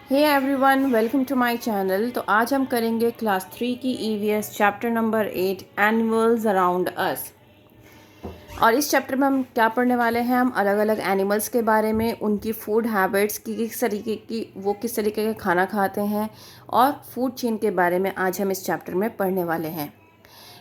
Hey everyone, welcome to my channel. तो आज हम करेंगे क्लास 3 की EVS chapter number 8 animals around us. और इस चैप्टर में हम क्या पढ़ने वाले हैं? हम अलग अलग एनिमल्स के बारे में, उनकी फूड हैबिट्स की किस तरीके की वो किस तरीके का खाना खाते हैं और फूड चेन के बारे में आज हम इस चैप्टर में पढ़ने वाले हैं।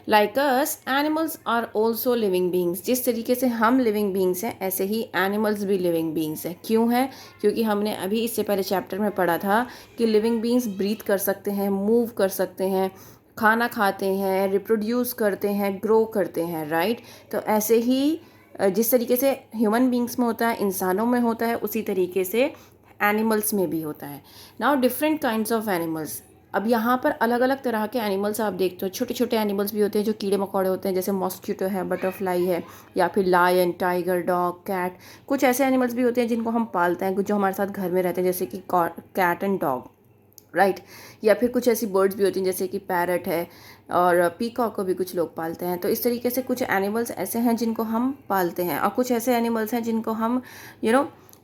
Like us animals are also living beings. जिस तरीके से हम लिविंग बींग्स हैं ऐसे ही एनिमल्स भी लिविंग बींग्स हैं। क्यों है? क्योंकि हमने अभी इससे पहले चैप्टर में पढ़ा था कि लिविंग बींग्स ब्रीथ कर सकते हैं, मूव कर सकते हैं, खाना खाते हैं, रिप्रोड्यूस करते हैं, ग्रो करते हैं, राइट। तो ऐसे ही जिस तरीके से ह्यूमन बींग्स में होता है, इंसानों में होता है, उसी तरीके से एनिमल्स में भी होता है। Now different kinds of animals. अब यहाँ पर अलग अलग तरह के एनिमल्स आप देखते हो। छोटे छोटे एनिमल्स भी होते हैं जो कीड़े मकोड़े होते हैं, जैसे मॉस्किटो है, बटरफ्लाई है, या फिर लायन, टाइगर, डॉग, कैट। कुछ ऐसे एनिमल्स भी होते हैं जिनको हम पालते हैं, जो हमारे साथ घर में रहते हैं, जैसे कि कैट एंड डॉग, राइट। या फिर कुछ ऐसी बर्ड्स भी होती हैं जैसे कि पैरट है, और पीकॉक को भी कुछ लोग पालते हैं। तो इस तरीके से कुछ एनिमल्स ऐसे हैं जिनको हम पालते हैं, और कुछ ऐसे एनिमल्स हैं जिनको हम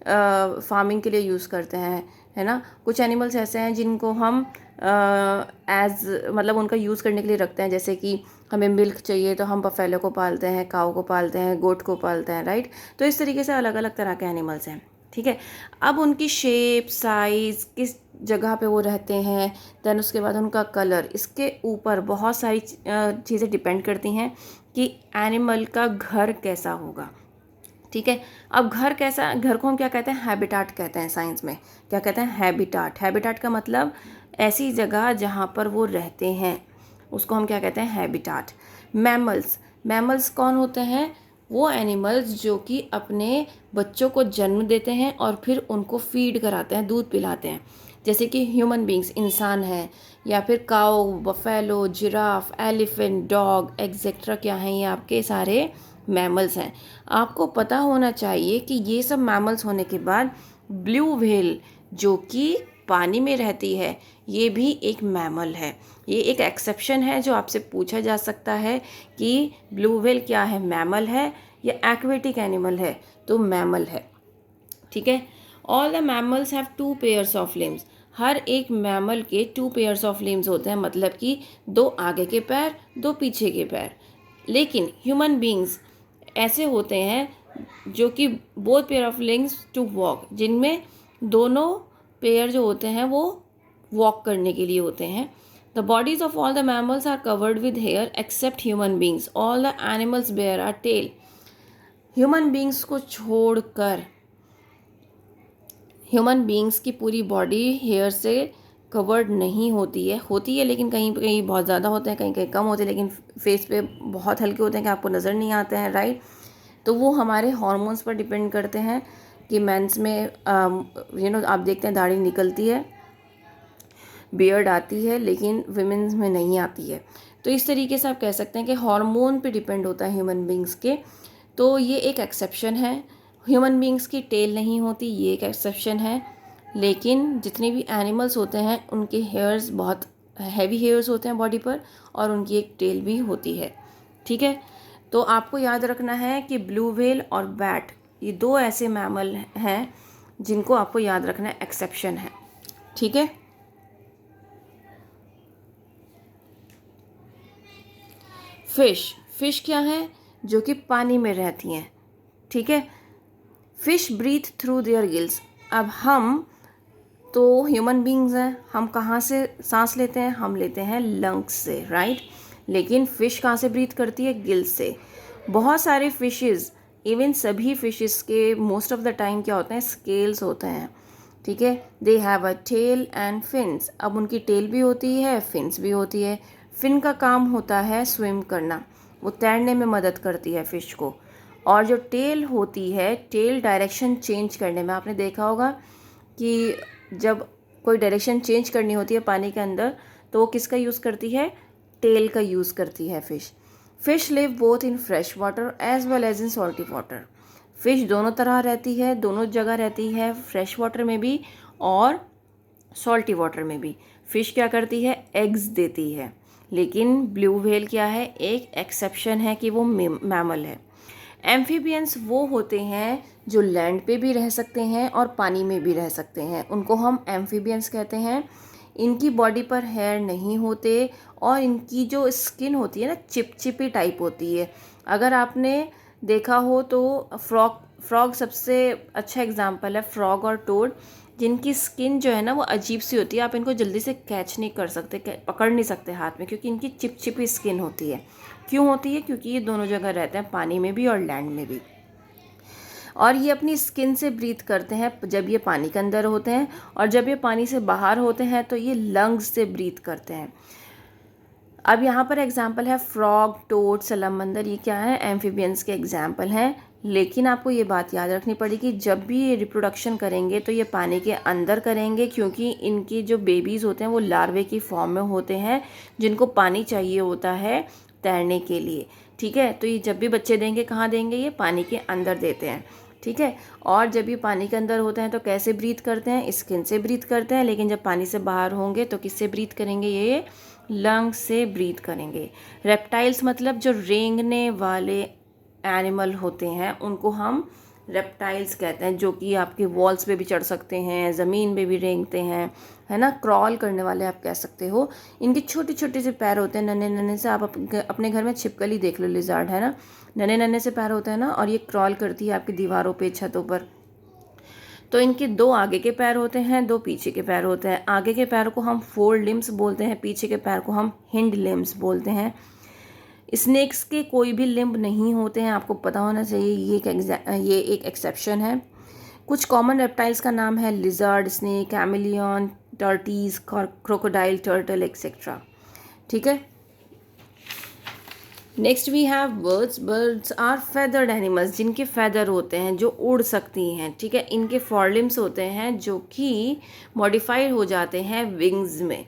फार्मिंग के लिए यूज़ करते हैं, है ना। कुछ एनिमल्स ऐसे हैं जिनको हम मतलब उनका यूज़ करने के लिए रखते हैं, जैसे कि हमें मिल्क चाहिए तो हम बफेलो को पालते हैं, काऊ को पालते हैं, गोट को पालते हैं, राइट। तो इस तरीके से अलग अलग तरह के एनिमल्स हैं, ठीक है। अब उनकी शेप, साइज़, किस जगह पे वो रहते हैं, देन उसके बाद उनका कलर, इसके ऊपर बहुत सारी चीज़ें डिपेंड करती हैं कि एनिमल का घर कैसा होगा, ठीक है। अब घर कैसा, घर को हम क्या कहते हैं? हैबिटाट कहते हैं। साइंस में क्या कहते हैं? हैबिटाट। हैबिटाट का मतलब ऐसी जगह जहाँ पर वो रहते हैं, उसको हम क्या कहते हैं? हैबिटाट। मैमल्स। मैमल्स कौन होते हैं? वो एनिमल्स जो कि अपने बच्चों को जन्म देते हैं और फिर उनको फीड कराते हैं, दूध पिलाते हैं, जैसे कि ह्यूमन बींग्स, इंसान है, या फिर cow, buffalo, giraffe, elephant, dog etcetera. क्या हैं ये? आपके सारे मैमल्स हैं। आपको पता होना चाहिए कि ये सब मैमल्स होने के बाद ब्लू व्हेल जो कि पानी में रहती है, ये भी एक मैमल है। ये एक एक्सेप्शन है जो आपसे पूछा जा सकता है कि ब्लू व्हेल क्या है, मैमल है या एक्वेटिक एनिमल है? तो मैमल है, ठीक है। All the mammals have 2 pairs of limbs. हर एक मैमल के 2 पेयर्स ऑफ लिम्स होते हैं, मतलब कि 2 आगे के पैर, 2 पीछे के पैर। लेकिन ह्यूमन बींग्स ऐसे होते हैं जो कि both pair of limbs to walk, जिनमें दोनों पेयर जो होते हैं वो वॉक करने के लिए होते हैं। The bodies of all the mammals are covered with hair except human beings. All the animals bear are tail. Human beings को छोड़कर ह्यूमन बींग्स की पूरी बॉडी हेयर से कवर्ड नहीं होती है लेकिन कहीं कहीं बहुत ज़्यादा होते हैं, कहीं कहीं कम होते हैं, लेकिन फेस पे बहुत हल्के होते हैं कि आपको नज़र नहीं आते हैं, राइट। तो वो हमारे हार्मोन्स पर डिपेंड करते हैं कि मेंस में आप देखते हैं दाढ़ी निकलती है, बियर्ड आती है, लेकिन विमेंस में नहीं आती है। तो इस तरीके से आप कह सकते हैं कि हार्मोन पे डिपेंड होता है ह्यूमन बींग्स के। तो ये एक एक्सेप्शन है। ह्यूमन बींग्स की टेल नहीं होती, ये एक एक्सेप्शन है। लेकिन जितने भी एनिमल्स होते हैं उनके हेयर्स बहुत हैवी हेयर्स होते हैं बॉडी पर, और उनकी एक टेल भी होती है, ठीक है। तो आपको याद रखना है कि ब्लू व्हेल और बैट, ये 2 ऐसे मैमल हैं जिनको आपको याद रखना है, एक्सेप्शन है, ठीक है। फिश क्या है? जो कि पानी में रहती हैं, ठीक है। Fish breathe through their gills. अब हम तो ह्यूमन बींग्स हैं, हम कहाँ से सांस लेते हैं? हम लेते हैं लंग्स से, राइट। लेकिन फ़िश कहाँ से ब्रीथ करती है? गिल्स से। बहुत सारे फिशेस, इवन सभी फिशेस के मोस्ट ऑफ द टाइम क्या होते हैं? स्केल्स होते हैं, ठीक है। They have a tail and fins. अब उनकी टेल भी होती है, फिन्स भी होती है। फिन का काम होता है स्विम करना, वो तैरने में मदद करती है फ़िश को। और जो टेल होती है, टेल डायरेक्शन चेंज करने में, आपने देखा होगा कि जब कोई डायरेक्शन चेंज करनी होती है पानी के अंदर तो वो किसका यूज़ करती है? टेल का यूज़ करती है fish. Fish live both in fresh water as well as in salty water. Fish दोनों तरह रहती है, दोनों जगह रहती है, फ्रेश वाटर में भी और सॉल्टी वाटर में भी। फ़िश क्या करती है? एग्स देती है। लेकिन ब्लू व्हेल क्या है? एक एक्सेप्शन है कि वो मैमल है। एम्फीबियंस वो होते हैं जो लैंड पे भी रह सकते हैं और पानी में भी रह सकते हैं, उनको हम एम्फीबियंस कहते हैं। इनकी बॉडी पर हेयर नहीं होते और इनकी जो स्किन होती है ना चिपचिपी टाइप होती है। अगर आपने देखा हो तो फ्रॉग सबसे अच्छा एग्जांपल है, फ्रॉग और टोड, जिनकी स्किन जो है ना वो अजीब सी होती है, आप इनको जल्दी से कैच नहीं कर सकते, पकड़ नहीं सकते हाथ में, क्योंकि इनकी चिपचिपी स्किन होती है। क्यों होती है? क्योंकि ये दोनों जगह रहते हैं, पानी में भी और लैंड में भी। और ये अपनी स्किन से ब्रीथ करते हैं जब ये पानी के अंदर होते हैं, और जब ये पानी से बाहर होते हैं तो ये लंग्स से ब्रीथ करते हैं। अब यहाँ पर एग्जाम्पल है फ्रॉग, टोड, सलामंदर, ये क्या है? एम्फीबियंस के एग्जाम्पल हैं। लेकिन आपको ये बात याद रखनी पड़ेगी, जब भी ये रिप्रोडक्शन करेंगे तो ये पानी के अंदर करेंगे, क्योंकि इनकी जो बेबीज़ होते हैं वो लार्वे की फॉर्म में होते हैं, जिनको पानी चाहिए होता है तैरने के लिए। ठीक है, तो ये जब भी बच्चे देंगे कहाँ देंगे? ये पानी के अंदर देते हैं। ठीक है, और जब ये पानी के अंदर होते हैं तो कैसे ब्रीथ करते हैं? स्किन से ब्रीथ करते हैं। लेकिन जब पानी से बाहर होंगे तो किससे ब्रीथ करेंगे? ये लंग्स से ब्रीथ करेंगे। रेप्टाइल्स मतलब जो रेंगने वाले एनिमल होते हैं उनको हम रेप्टाइल्स कहते हैं, जो कि आपके वॉल्स पे भी चढ़ सकते हैं, ज़मीन पे भी रेंगते हैं, है ना, क्रॉल करने वाले आप कह सकते हो। इनके छोटे छोटे से पैर होते हैं, नन्हे नन्हे से। आप अपने घर में छिपकली देख लो, लिजार्ड, है ना, नन्हे नन्हे से पैर होते हैं ना, और ये क्रॉल करती है आपकी दीवारों पे, छतों पर। तो इनके 2 आगे के पैर होते हैं, 2 पीछे के पैर होते हैं। आगे के पैर को हम फोर लिम्स बोलते हैं, पीछे के पैर को हम हिंड लिम्स बोलते हैं। स्नेक्स के कोई भी लिम्ब नहीं होते हैं, आपको पता होना चाहिए, ये एक एक्सेप्शन है। कुछ कॉमन रेप्टाइल्स का नाम है lizard, snake, chameleon, tortoise, crocodile, turtle etcetera. ठीक है, next we have birds. Birds are feathered animals, जिनके फेदर होते हैं, जो उड़ सकती हैं। ठीक है, इनके फोरलिम्स होते हैं जो कि मॉडिफाइड हो जाते हैं विंग्स में।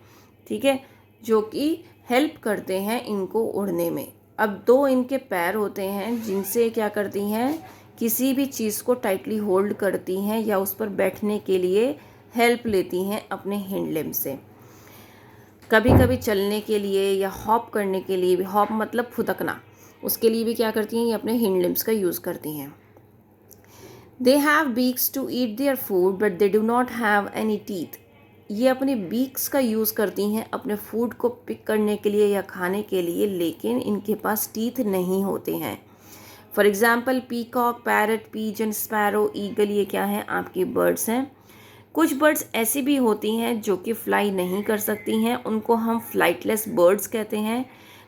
ठीक है, जो कि हेल्प करते हैं इनको उड़ने में। अब 2 इनके पैर होते हैं जिनसे क्या करती हैं? किसी भी चीज़ को टाइटली होल्ड करती हैं या उस पर बैठने के लिए हेल्प लेती हैं अपने हिंड लिम्ब से। कभी कभी चलने के लिए या हॉप करने के लिए भी, हॉप मतलब फुदकना, उसके लिए भी क्या करती हैं? ये अपने हिंड लिम्स का यूज़ करती हैं। They have beaks to eat their food but they do not have any teeth. ये अपने बीक्स का यूज़ करती हैं अपने फूड को पिक करने के लिए या खाने के लिए, लेकिन इनके पास टीथ नहीं होते हैं। For example peacock, parrot, pigeon, sparrow, eagle, ये क्या हैं? आपकी बर्ड्स हैं। कुछ बर्ड्स ऐसी भी होती हैं जो कि फ्लाई नहीं कर सकती हैं, उनको हम फ्लाइटलेस बर्ड्स कहते हैं,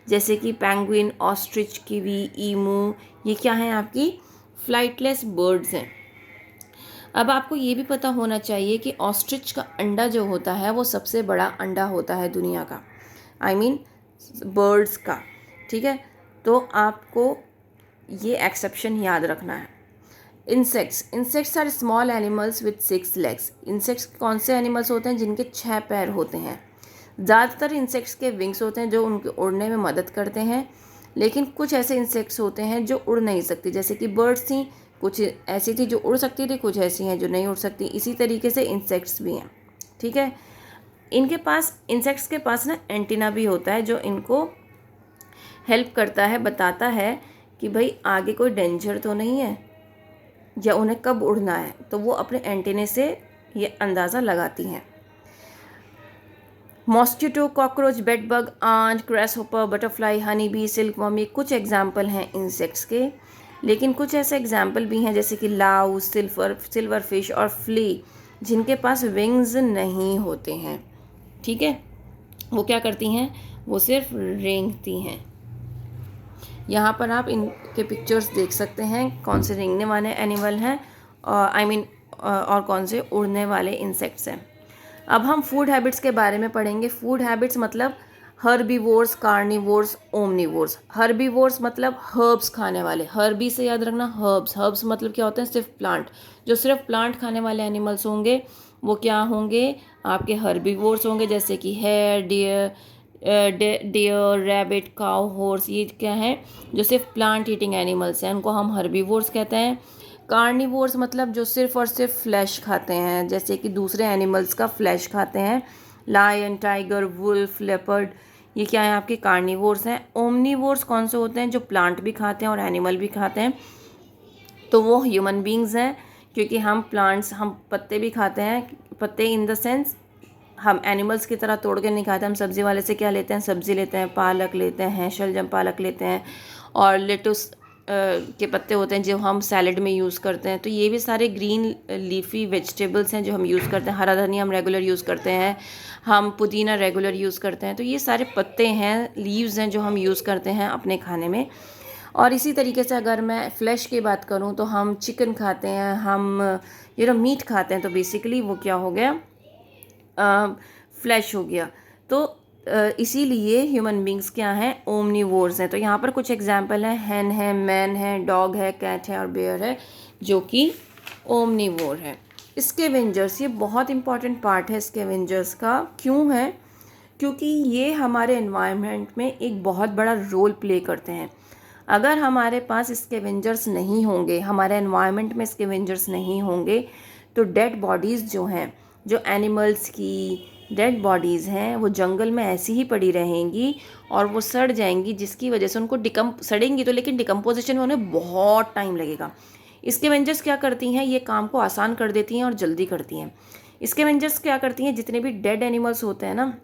जैसे कि पेंगुइन, ऑस्ट्रिच, किवी, ईमू, ये क्या हैं? आपकी फ्लाइटलेस बर्ड्स हैं। अब आपको ये भी पता होना चाहिए कि ऑस्ट्रिच का अंडा जो होता है वो सबसे बड़ा अंडा होता है दुनिया का, आई मीन बर्ड्स का। ठीक है, तो आपको ये एक्सेप्शन याद रखना है। Insects are small animals with 6 legs. Insects कौन से एनिमल्स होते हैं? जिनके 6 पैर होते हैं। ज़्यादातर इंसेक्ट्स के विंग्स होते हैं जो उनके उड़ने में मदद करते हैं, लेकिन कुछ ऐसे इंसेक्ट्स होते हैं जो उड़ नहीं सकती, जैसे कि बर्ड्स थी, कुछ ऐसी थी जो उड़ सकती थी, कुछ ऐसी हैं जो नहीं उड़ सकती। इसी तरीके से इंसेक्ट्स भी हैं। ठीक है, इंसेक्ट्स के पास ना एंटीना भी होता है जो इनको हेल्प करता है, बताता है कि भाई आगे कोई डेंजर तो नहीं है या उन्हें कब उड़ना है, तो वो अपने एंटीने से ये अंदाज़ा लगाती हैं। Mosquito, cockroach, bedbug, ant, grasshopper, butterfly, honey bee, silkworm, ये कुछ एग्जाम्पल हैं इंसेक्ट्स के। लेकिन कुछ ऐसे एग्जाम्पल भी हैं जैसे कि लाउ, सिल्वर फिश और फ्ली, जिनके पास विंग्स नहीं होते हैं। ठीक है, वो क्या करती हैं? वो सिर्फ रेंगती हैं। यहाँ पर आप इनके पिक्चर्स देख सकते हैं, कौन से रेंगने वाले एनिमल हैं और कौन से उड़ने वाले इंसेक्ट्स हैं। अब हम फूड हैबिट्स के बारे में पढ़ेंगे। फूड हैबिट्स मतलब हर्बीवोर्स, कार्निवोर्स, ओमनिवोर्स। हर्बीवोर्स मतलब हर्ब्स खाने वाले, हर्बी से याद रखना, हर्ब्स मतलब क्या होते हैं? सिर्फ प्लांट। जो सिर्फ प्लांट खाने वाले एनिमल्स होंगे वो क्या होंगे? आपके हर्बीवोर्स होंगे, जैसे कि hare, deer, rabbit, cow, horse, ये क्या है? जो सिर्फ प्लांट ईटिंग एनिमल्स हैं, उनको हम हर्बीवोर्स कहते हैं। कार्निवोर्स मतलब जो सिर्फ और सिर्फ फ्लैश खाते हैं, जैसे कि दूसरे एनिमल्स का फ्लैश खाते हैं, लायन, टाइगर, वुल्फ, लेपर्ड, ये क्या है? आपके कार्निवोर्स हैं। ओमनिवोर्स कौन से होते हैं? जो प्लांट भी खाते हैं और एनिमल भी खाते हैं। तो वो ह्यूमन बींग्स हैं, क्योंकि हम प्लांट्स, हम पत्ते भी खाते हैं, पत्ते इन द सेंस हम एनिमल्स की तरह तोड़ के नहीं खाते। हम सब्ज़ी वाले से क्या लेते हैं, सब्ज़ी लेते हैं, पालक लेते हैं, शलजम पालक लेते हैं, और लेटुस के पत्ते होते हैं जो हम सैलड में यूज़ करते हैं। तो ये भी सारे ग्रीन लीफी वेजिटेबल्स हैं जो हम यूज़ करते हैं। हरा धनिया हम रेगुलर यूज़ करते हैं, हम पुदीना रेगुलर यूज़ करते हैं। तो ये सारे पत्ते हैं, लीव्स हैं जो हम यूज़ करते हैं अपने खाने में। और इसी तरीके से अगर मैं फ़्लैश की बात करूँ तो हम चिकन खाते हैं, हम मीट खाते हैं। तो बेसिकली वो क्या हो गया, फ्लैश हो गया। तो इसीलिए ह्यूमन बींग्स क्या हैं, ओमनीवोर्स हैं। तो यहाँ पर कुछ एग्जांपल हैं, हैन है, मैन है, डॉग है, कैट है और बेयर है, जो कि ओमनीवोर है। स्कैवेंजर्स, ये बहुत इंपॉर्टेंट पार्ट है स्कैवेंजर्स का। क्यों है? क्योंकि ये हमारे एनवायरनमेंट में एक बहुत बड़ा रोल प्ले करते हैं। अगर हमारे पास स्कैवेंजर्स नहीं होंगे, हमारे एनवायरनमेंट में स्कैवेंजर्स नहीं होंगे, तो डेड बॉडीज़ जो हैं, जो एनिमल्स की डेड बॉडीज़ हैं, वो जंगल में ऐसी ही पड़ी रहेंगी और वो सड़ जाएंगी, जिसकी वजह से उनको सड़ेंगी तो, लेकिन डिकम्पोजिशन में उन्हें बहुत टाइम लगेगा। स्कैवेंजर्स क्या करती हैं, ये काम को आसान कर देती हैं और जल्दी करती हैं। स्कैवेंजर्स क्या करती हैं, जितने भी डेड एनिमल्स होते हैं ना,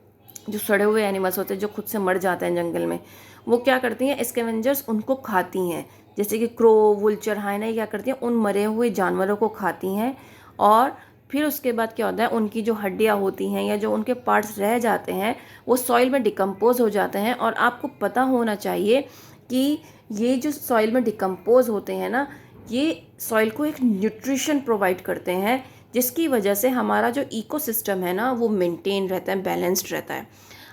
जो सड़े हुए एनिमल्स होते हैं, जो खुद से मर जाते हैं जंगल में, वो क्या करती हैं, स्कैवेंजर्स उनको खाती हैं। जैसे कि क्रो, वुल्चर, हाइना क्या करती हैं, उन मरे हुए जानवरों को खाती हैं। और फिर उसके बाद क्या होता है, उनकी जो हड्डियाँ होती हैं या जो उनके पार्ट्स रह जाते हैं, वो सॉइल में डिकम्पोज हो जाते हैं। और आपको पता होना चाहिए कि ये जो सॉइल में डिकम्पोज होते हैं ना, ये सॉइल को एक न्यूट्रिशन प्रोवाइड करते हैं, जिसकी वजह से हमारा जो इकोसिस्टम है ना, वो मेंटेन रहता है, बैलेंस्ड रहता है।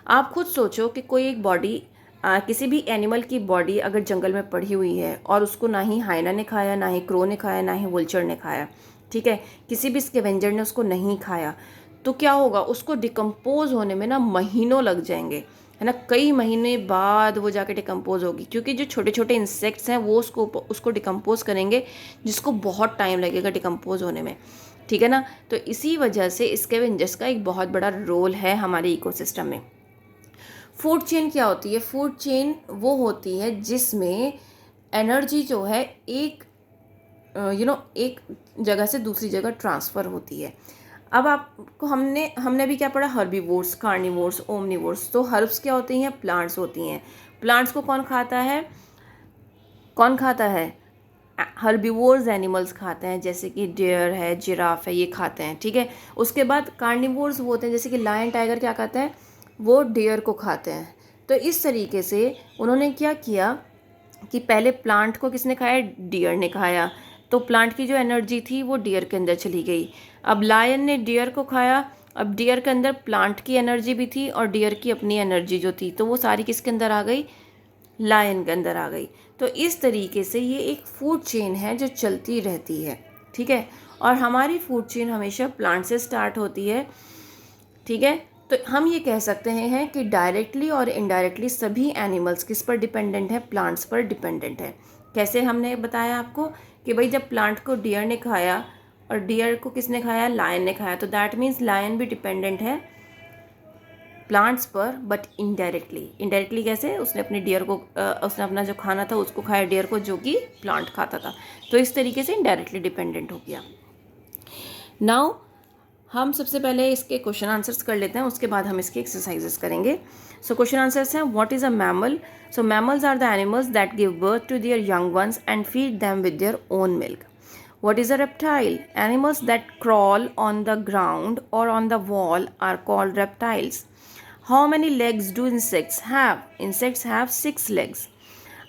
आप खुद सोचो कि कोई एक बॉडी, किसी भी एनिमल की बॉडी अगर जंगल में पड़ी हुई है और उसको ना ही हाइना ने खाया, ना ही क्रो ने खाया, ना ही वुल्चर ने खाया, ठीक है, किसी भी स्कैवेंजर ने उसको नहीं खाया, तो क्या होगा, उसको डिकम्पोज होने में ना महीनों लग जाएंगे, है ना। कई महीने बाद वो जाके डिकम्पोज होगी, क्योंकि जो छोटे छोटे इंसेक्ट्स हैं वो उसको डिकम्पोज करेंगे, जिसको बहुत टाइम लगेगा डिकम्पोज होने में, ठीक है ना। तो इसी वजह से स्कैवेंजर्स का एक बहुत बड़ा रोल है हमारे इकोसिस्टम में। फूड चेन क्या होती है? फूड चेन वो होती है जिसमें एनर्जी जो है एक एक जगह से दूसरी जगह ट्रांसफ़र होती है। अब आपको हमने भी क्या पढ़ा, हर्बीवोर्स, कार्निवोर्स, ओमनीवोर्स। तो हर्ब्स क्या होती हैं, प्लांट्स होती हैं। प्लांट्स को कौन खाता है, हर्बीवोर्स एनिमल्स खाते हैं, जैसे कि डियर है, जिराफ है, ये खाते हैं, ठीक है। उसके बाद कार्निवोर्स वो होते हैं, जैसे कि लायन, टाइगर क्या खाते हैं, वो डियर को खाते हैं। तो इस तरीके से उन्होंने क्या किया कि पहले प्लांट को किसने खाया, डियर ने खाया, तो प्लांट की जो एनर्जी थी वो डियर के अंदर चली गई। अब लायन ने डियर को खाया, अब डियर के अंदर प्लांट की एनर्जी भी थी और डियर की अपनी एनर्जी जो थी, तो वो सारी किसके अंदर आ गई, लायन के अंदर आ गई। तो इस तरीके से ये एक फूड चेन है जो चलती रहती है, ठीक है। और हमारी फूड चेन हमेशा प्लांट से स्टार्ट होती है, ठीक है। तो हम ये कह सकते हैं कि डायरेक्टली और इनडायरेक्टली सभी एनिमल्स किस पर डिपेंडेंट है, प्लांट्स पर डिपेंडेंट है। कैसे? हमने बताया आपको कि भाई जब प्लांट को डियर ने खाया और डियर को किसने खाया, लायन ने खाया, तो दैट मीन्स लायन भी डिपेंडेंट है प्लांट्स पर, बट इनडायरेक्टली कैसे, उसने अपने डियर को उसने अपना जो खाना था उसको खाया, डियर को, जो कि प्लांट खाता था। तो इस तरीके से इनडायरेक्टली डिपेंडेंट हो गया। नाउ हम सबसे पहले इसके क्वेश्चन आंसर्स कर लेते हैं, उसके बाद हम इसके एक्सरसाइजेस करेंगे। सो क्वेश्चन आंसर्स हैं, what is a mammal? So mammals are the animals that give birth to their young ones and feed them with their own milk. What is a reptile? Animals that crawl on the ground or on the wall are called reptiles. How many legs do insects have? Insects have 6 legs.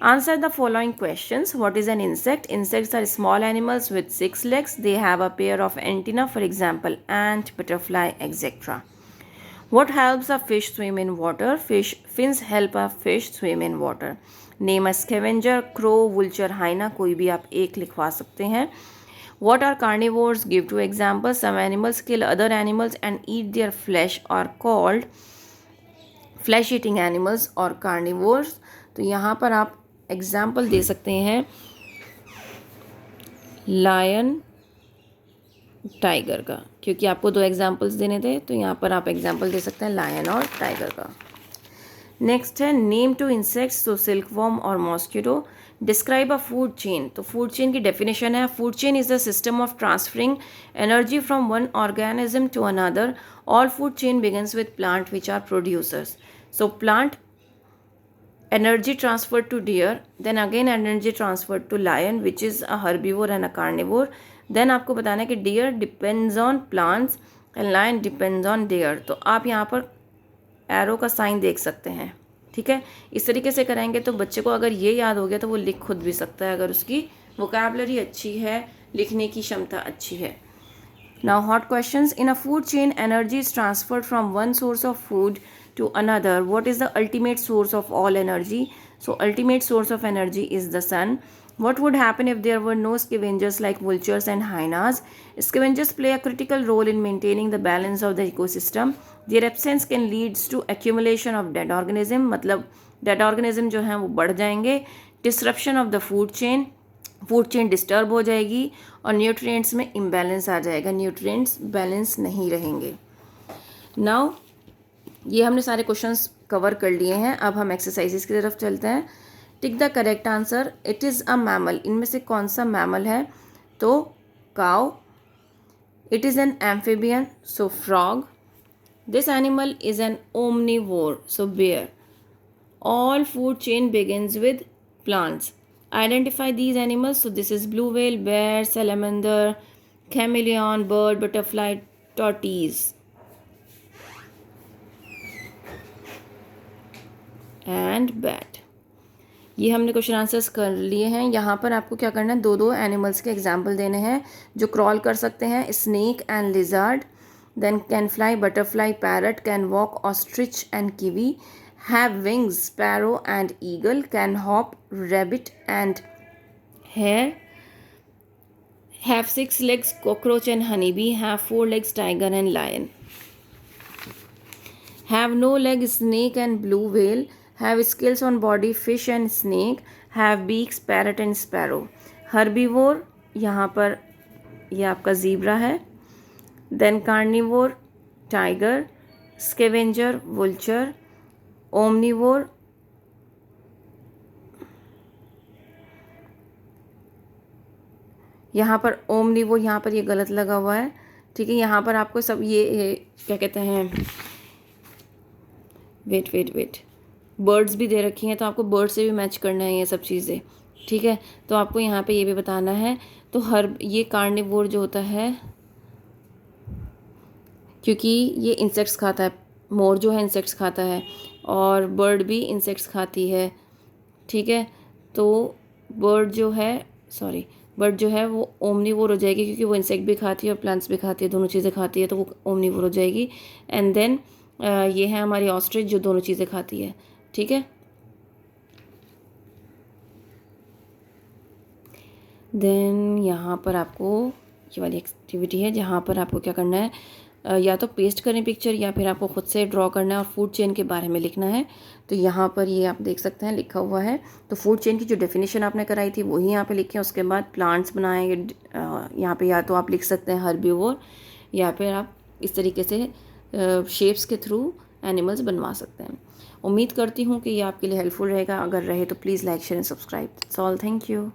Answer the following questions. What is an insect? Insects are small animals with 6 legs. They have a pair of antennae, for example, ant, butterfly, etc. What helps a fish swim in water? Fins help a fish swim in water. Name a scavenger. Crow, vulture, hyena. कोई भी आप एक लिखवा सकते हैं. What are carnivores? Give 2 examples. Some animals kill other animals and eat their flesh are called flesh eating animals or carnivores. तो यहाँ पर आप एग्जाम्पल दे सकते हैं लायन, टाइगर का, क्योंकि आपको 2 एग्जाम्पल्स देने थे, तो यहाँ पर आप एग्जाम्पल दे सकते हैं लायन और टाइगर का। नेक्स्ट है नेम टू इंसेक्ट्स, तो सिल्कवॉर्म और mosquito. Describe a food chain, तो फूड चेन की डेफिनेशन है food chain is the system of transferring energy from one organism to another. All food chain begins with plant which are producers. So plant energy transferred to deer, then again energy transferred to lion which is a herbivore and a carnivore. then आपको बताना है कि deer depends on plants and lion depends on deer. तो आप यहाँ पर arrow का sign देख सकते हैं, ठीक है. इस तरीके से कराएंगे तो बच्चे को अगर ये याद हो गया तो वो लिख खुद भी सकता है, अगर उसकी वोकैबुलरी अच्छी है, लिखने की क्षमता अच्छी है. Now hot questions. In a food chain, energy is transferred from one source of food to another. What is the ultimate source of all energy? So ultimate source of energy is the sun. What would happen if there were no scavengers like vultures and hyenas? Scavengers play a critical role in maintaining the balance of the ecosystem. Their absence can lead to accumulation of dead organism. मतलब dead organism जो हैं वो बढ़ जाएंगे. Disruption of the food chain. Food chain disturb हो जाएगी और nutrients में इम्बैलेंस आ जाएगा, न्यूट्रिएंट्स बैलेंस नहीं रहेंगे. नाउ ये हमने सारे क्वेश्चंस कवर कर लिए हैं. अब हम एक्सरसाइजेस की तरफ चलते हैं. Tick the correct answer. It is a mammal. इनमें से कौन सा मैमल है? तो cow. It is an amphibian, so frog. This animal is an omnivore, so bear. All food chain begins with plants. Identify these animals. So this is blue whale, bear, salamander, chameleon, bird, butterfly, tortoise and bat. ये हमने question answers कर लिए हैं. यहाँ पर आपको क्या करना है, दो दो एनिमल्स के एग्जाम्पल देने हैं जो क्रॉल कर सकते हैं. Snake and lizard, then can fly butterfly, parrot, can walk ostrich and kiwi, have wings sparrow and eagle, can hop rabbit and hare, have 6 legs cockroach and honeybee, have 4 legs tiger and lion, have no leg snake and blue whale, have scales on body fish and snake, have beaks parrot and sparrow. herbivore यहाँ पर ये आपका zebra है. then carnivore tiger, scavenger vulture, omnivore यहाँ पर omnivore यहाँ पर ये गलत लगा हुआ है, ठीक है. यहाँ पर आपको सब ये क्या कहते हैं, वेट बर्ड्स भी दे रखी हैं, तो आपको बर्ड से भी मैच करना है ये सब चीज़ें, ठीक है. तो आपको यहाँ पे ये भी बताना है. तो ये कार्निवोर जो होता है, क्योंकि ये इंसेक्ट्स खाता है, मोर जो है इंसेक्ट्स खाता है और बर्ड भी इंसेक्ट्स खाती है, ठीक है. तो बर्ड जो है वो ओमनीवोर हो जाएगी, क्योंकि वो इंसेक्ट भी खाती है और प्लांट्स भी खाती है, दोनों चीज़ें खाती है, तो वो ओमनीवोर हो जाएगी. एंड देन ये है हमारी ऑस्ट्रिच जो दोनों चीज़ें खाती है, ठीक है. देन यहाँ पर आपको ये वाली एक्टिविटी है जहाँ पर आपको क्या करना है, या तो पेस्ट करें पिक्चर या फिर आपको खुद से ड्रॉ करना है और फूड चेन के बारे में लिखना है. तो यहाँ पर ये आप देख सकते हैं लिखा हुआ है. तो फूड चेन की जो डेफिनेशन आपने कराई थी वही यहाँ पे लिखें. उसके बाद प्लांट्स बनाएंगे. यहाँ पे या तो आप लिख सकते हैं हर्बीवोर, या फिर आप इस तरीके से शेप्स के थ्रू एनिमल्स बनवा सकते हैं. उम्मीद करती हूँ कि ये आपके लिए हेल्पफुल रहेगा. अगर रहे तो please like share and subscribe. That's all. Thank you.